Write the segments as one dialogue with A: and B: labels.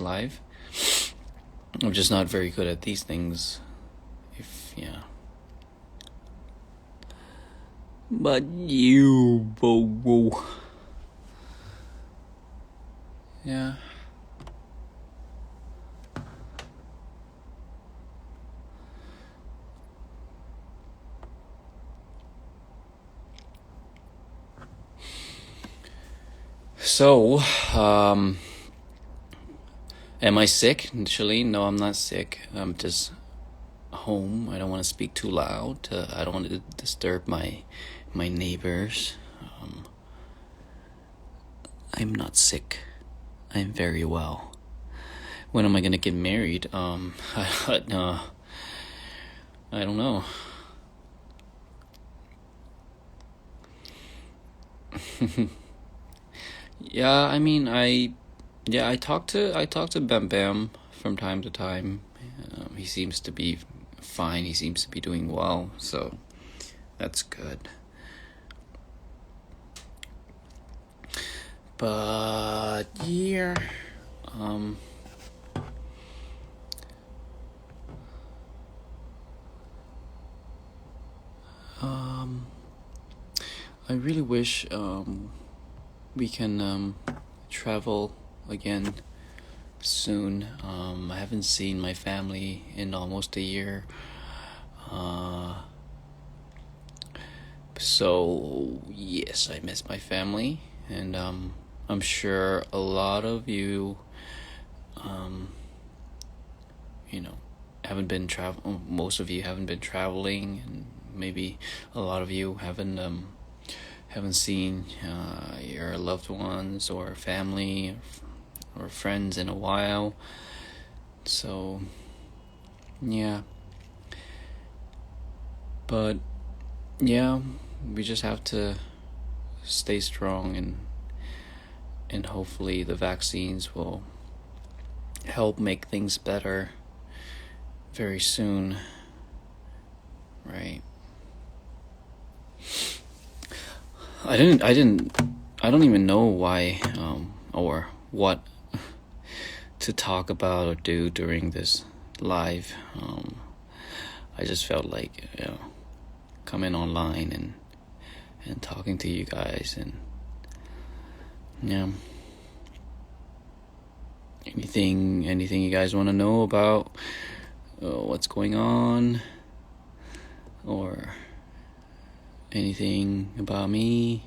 A: live. I'm just not very good at these things. But you, whoa. Yeah. So, am I sick? Actually, no, I'm not sick. I'm just home. I don't want to speak too loud. I don't want to disturb my neighbors. I'm not sick. I'm very well. When am I gonna get married? I don't know. Yeah, I mean, I talk to Bam Bam from time to time. He seems to be fine. He seems to be doing well, so that's good. But yeah, I really wish we can travel again soon. I haven't seen my family in almost a year. So yes, I miss my family, and I'm sure a lot of you, haven't been most of you haven't been traveling, and maybe a lot of you haven't seen your loved ones or family or friends in a while. So yeah, but yeah, we just have to stay strong, and hopefully the vaccines will help make things better very soon, right? I don't even know why or what to talk about or do during this live. I just felt like coming online and talking to you guys, and anything you guys want to know about what's going on, or anything about me.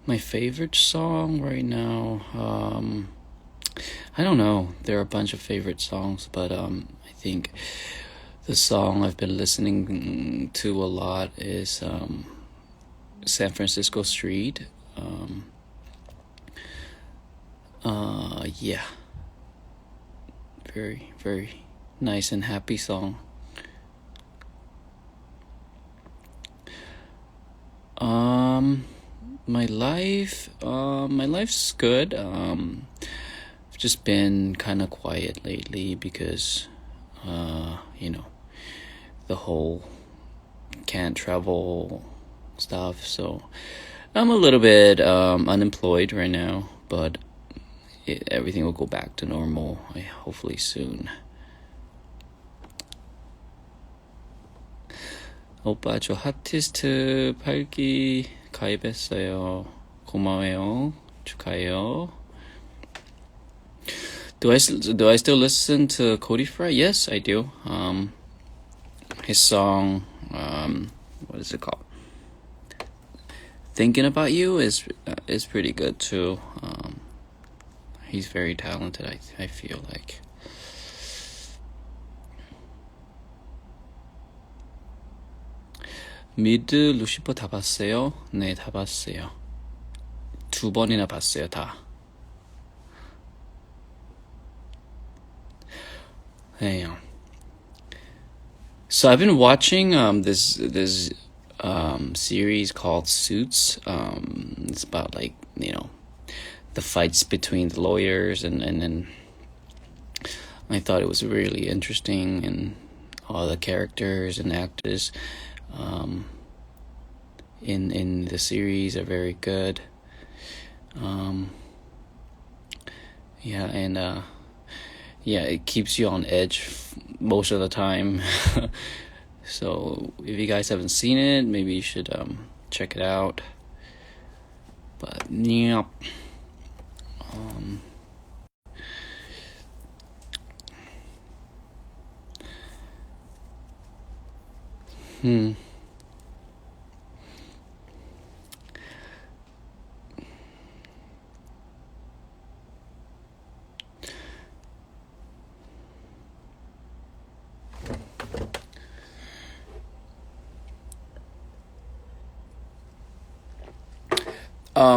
A: My favorite song right now, I don't know. There are a bunch of favorite songs, but I think the song I've been listening to a lot is San Francisco Street. Yeah. Very, very nice and happy song. My life's good. I've just been kind of quiet lately because, the whole can't travel stuff. So I'm a little bit unemployed right now, but everything will go back to normal, hopefully soon. 오빠, 저 핫티스트 8기 가입했어요. 고마워요. 축하해요. Do I still listen to Cody Fry? Yes, I do. His song, what is it called? Thinking About You is pretty good too. He's very talented, I feel like. 미드 루시퍼 다 봤어요? 네, 다 봤어요. 2번이나 봤어요, 다. 네. So I've been watching this series called Suits. It's about the fights between the lawyers, and I thought it was really interesting, and all the characters and actors in the series are very good. It keeps you on edge most of the time. So if you guys haven't seen it, maybe you should check it out. But yeah.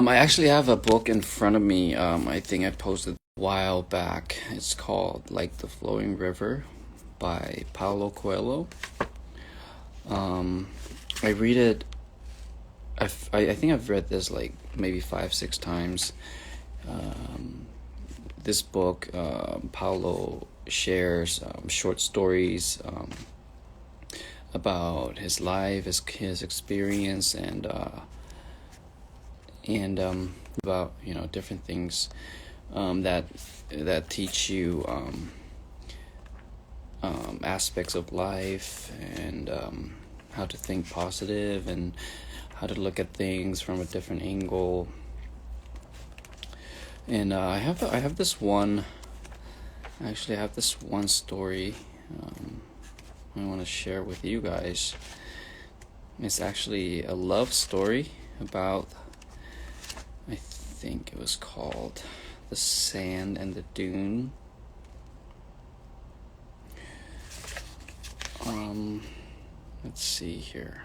A: I actually have a book in front of me. I think I posted a while back. It's called Like the Flowing River by Paulo Coelho. I read it. I think I've read this like maybe 5-6 times. This book, Paulo shares short stories about his life, his experience, and about different things that teach you aspects of life, and how to think positive, and how to look at things from a different angle. And I have this one story I want to share with you guys. It's actually a love story about, I think it was called The Sand and the Dune. Let's see here.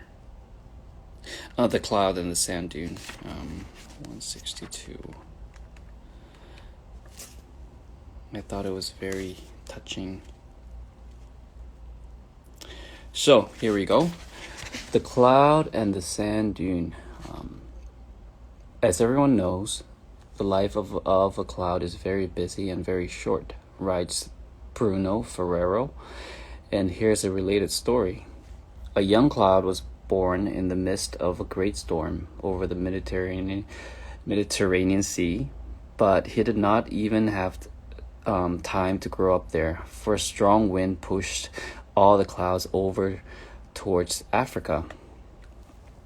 A: The Cloud and the Sand Dune, 162. I thought it was very touching. So, here we go. The Cloud and the Sand Dune. As everyone knows, the life of a cloud is very busy and very short, writes Bruno Ferrero. And here's a related story. A young cloud was born in the midst of a great storm over the Mediterranean Sea, but he did not even have time to grow up there, for a strong wind pushed all the clouds over towards Africa.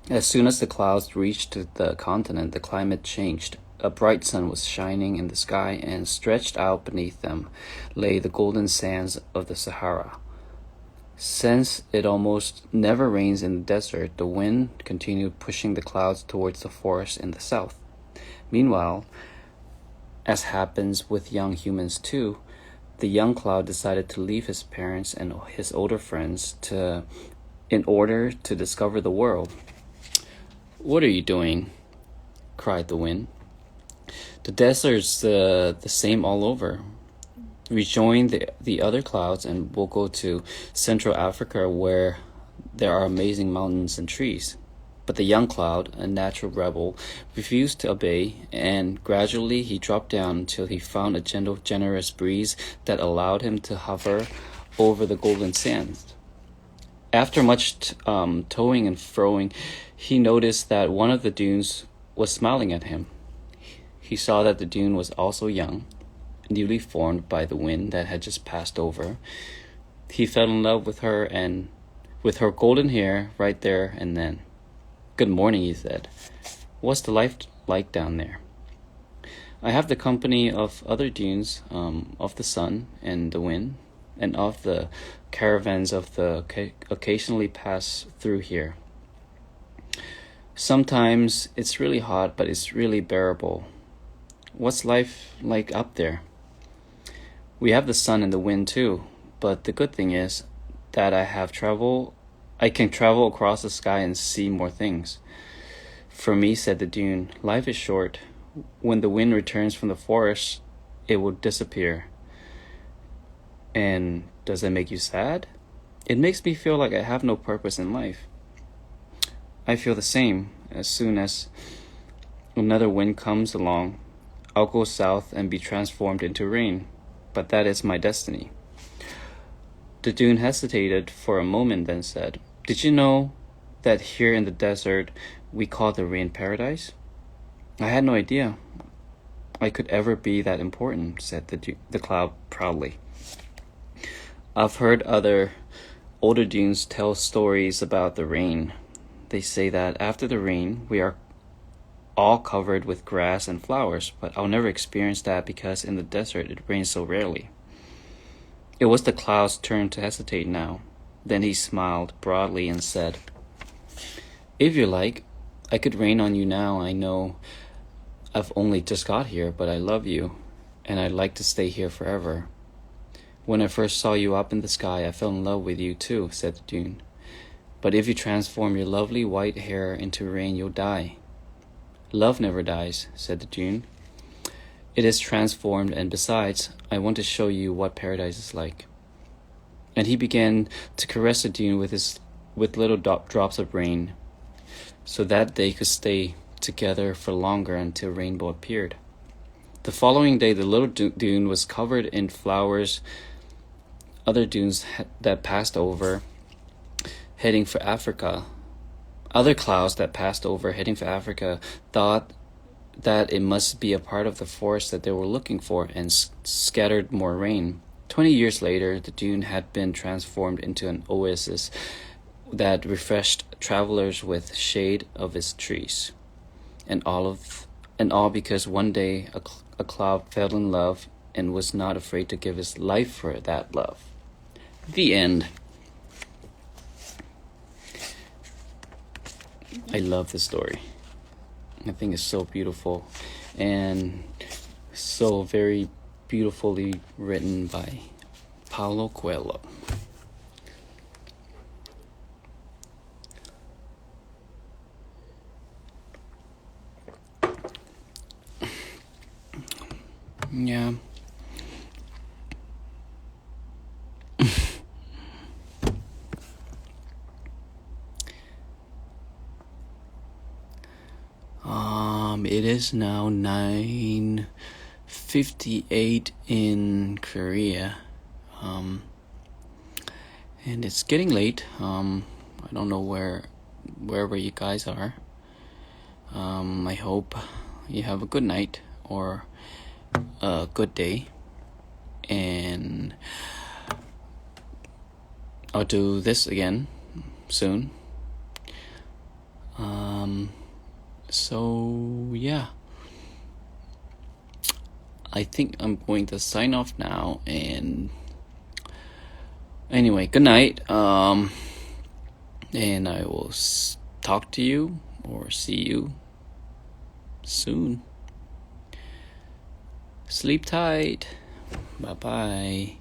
A: As soon as the clouds reached the continent, the climate changed. A bright sun was shining in the sky, and stretched out beneath them lay the golden sands of the Sahara. Since it almost never rains in the desert, the wind continued pushing the clouds towards the forest in the south. Meanwhile, as happens with young humans too, the young cloud decided to leave his parents and his older friends in order to discover the world. "What are you doing?" cried the wind. "The desert's the same all over. We join the other clouds and we'll go to Central Africa, where there are amazing mountains and trees." But the young cloud, a natural rebel, refused to obey, and gradually he dropped down until he found a gentle, generous breeze that allowed him to hover over the golden sands. After much toing and froing, he noticed that one of the dunes was smiling at him. He saw that the dune was also young, newly formed by the wind that had just passed over. He fell in love with her, and with her golden hair right there and then. "Good morning," he said. "What's the life like down there?" "I have the company of other dunes, of the sun and the wind, and of the caravans of the occasionally pass through here. Sometimes it's really hot, but it's really bearable. What's life like up there?" "We have the sun and the wind too, but the good thing is that I can travel across the sky and see more things." "For me," said the dune, "life is short. When the wind returns from the forest, it will disappear." "And does that make you sad?" "It makes me feel like I have no purpose in life." "I feel the same. As soon as another wind comes along, I'll go south and be transformed into rain. But that is my destiny." The dune hesitated for a moment, then said, "Did you know that here in the desert we call the rain paradise?" "I had no idea I could ever be that important," said the cloud proudly. "I've heard other older dunes tell stories about the rain. They say that after the rain, we are all covered with grass and flowers, but I'll never experience that because in the desert it rains so rarely." It was the cloud's turn to hesitate now. Then he smiled broadly and said, "If you like, I could rain on you now. I know I've only just got here, but I love you, and I'd like to stay here forever. When I first saw you up in the sky, I fell in love with you too," said the dune. "But if you transform your lovely white hair into rain, you'll die." "Love never dies," said the dune. "It is transformed, and besides, I want to show you what paradise is like." And he began to caress the dune with little drops of rain, so that they could stay together for longer until rainbow appeared. The following day, the little dune was covered in flowers. Other dunes that passed over, heading for Africa. Other clouds that passed over, heading for Africa, thought that it must be a part of the forest that they were looking for, and scattered more rain. 20 years later, the dune had been transformed into an oasis that refreshed travelers with shade of its trees. And all because one day a cloud fell in love and was not afraid to give his life for that love. The end. I love this story. I think it's so beautiful and so very beautifully written by Paulo Coelho. Yeah. It is now 9:58 in Korea. And it's getting late. I don't know wherever you guys are. I hope you have a good night or a good day, and I'll do this again soon. So yeah, I think I'm going to sign off now, and anyway, good night. And I will talk to you or see you soon. Sleep tight. Bye-bye.